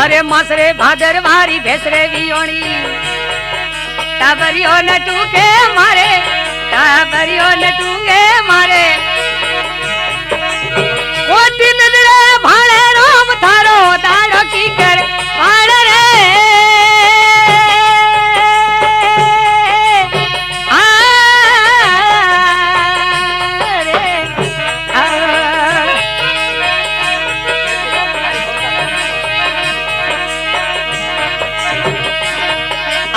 अरे मसरे भादर भारी भेसरे वियोणी टाबरियो न टूके मारे टाबरियो न टूके मारे कोटी नजरे भाड़े राम थारो दाड़ो की कर पाड़ रे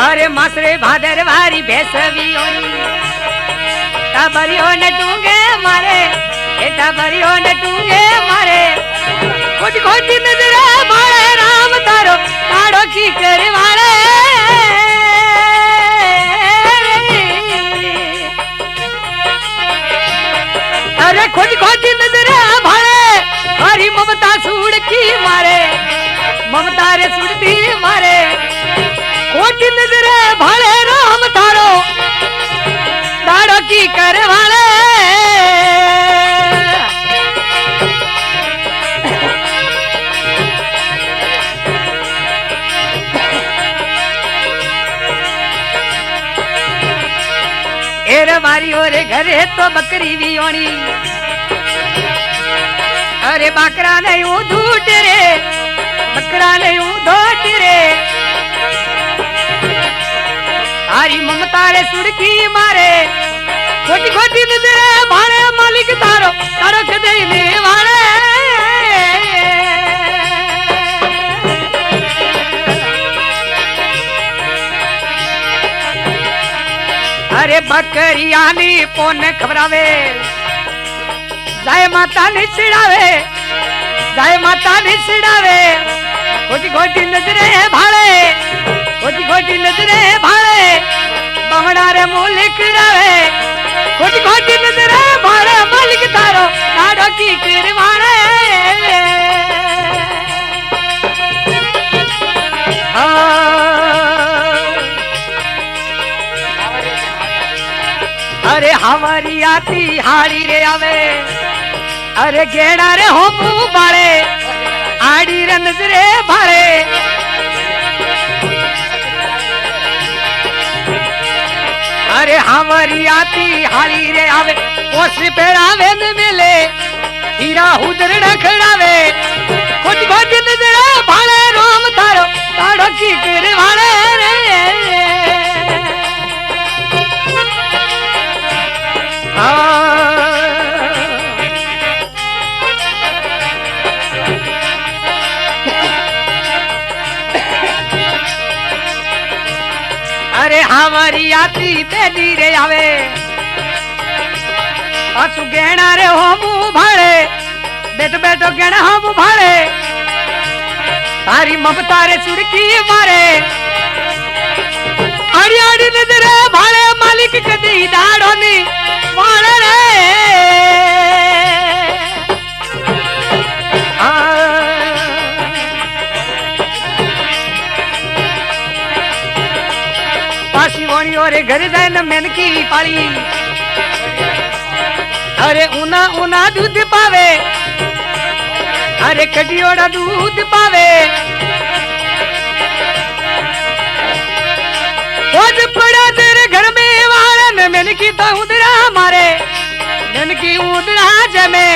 अरे मसरे भादर भारी भैसवी टाबरियो न टूंगे मारे टाबरियो न टूंगे मारे खोटी खोटी नजरे भाड़े राम तारो ताड़ो की करे वाले अरे खोटी खोटी नजरे भाड़े हरी ममता सूड़ की मारे ममता रे सुड़ती मारे कोटी नजरे भाले राम थारो दाड़ो की करे वाले एरे बारी ओरे घरे तो बकरी भी होनी अरे बकरा नहीं ऊधूट रे बकरा नहीं ऊधूट रे तारी ममता रे सुड़की मारे खोटी खोटी नजरे भाड़े मालिक तारो तारो के देने वाले अरे बकरियानी पोन खबरावे जय माता ने चिड़ावे जय माता ने चिड़ावे खोटी खोटी नजरे भाड़े खोटी खोटी नजरे भाड़े बहना रे मूलिक रवे खोटी खोटी नजरे भाड़े मालिक तारो नाडो की किरवाणे अरे हमारी आती हाड़ी रे आवे अरे गेड़ा रे हो मुंह बाड़े आड़ी रे नजरे भाड़े अरे हमारी आती हाली रे आवे ओस पेड़ावे न मिले हीरा उधर खड़ावे खोटी खोटी नजरे भाड़े राम थारो ताड़ो की करे वाले अरे हमारी आती तेली रे आवे असु गेना रे हो मुंह भाड़े बेटो बेटो गेना हो मुंह भाड़े तारी ममता रे सुड़की मारे आड़ी आड़ी नजरे भाड़े मालिक कदी दाड़ो नी वाले रे पासी वाणी और घर जाए न मैन की पाली अरे उना उना दूध पावे अरे कटियोड़ा दूध पावे खोज पड़ा तेरे घर में वाले न मैन की तो उदरा मारे मैन की उदरा जमे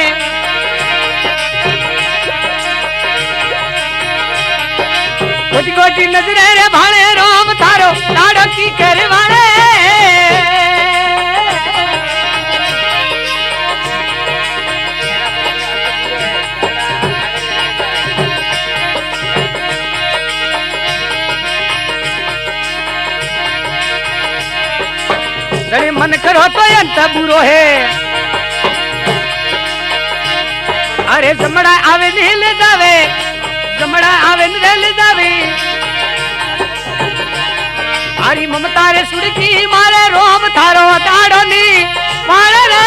कोटी कोटी नजरे रे भाड़े राम थारो ताड़ो की करे वाले जड़ी मन करो तो अंत बुरो है अरे जमड़ा आवे नहीं ले जावे जमड़ा आवे नहीं ले जावे तारी ममता रे सुड़की मारे रोम थारो ताड़ो नी मारे रे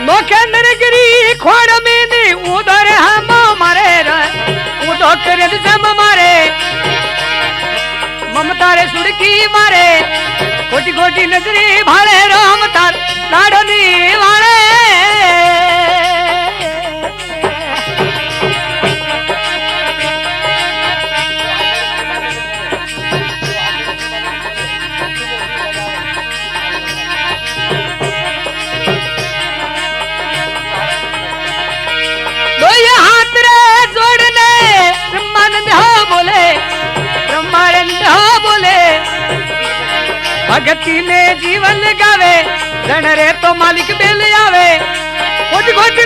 नो के नरगिरी खोड़ में उधर हम मारे उधो कर जम मारे ममता रे सुड़की मारे खोटी खोटी नजरी भाड़े राम तार लाडनी वाले भगती में जीवन गावे रण रे तो मालिक बेल आवे खोज खोज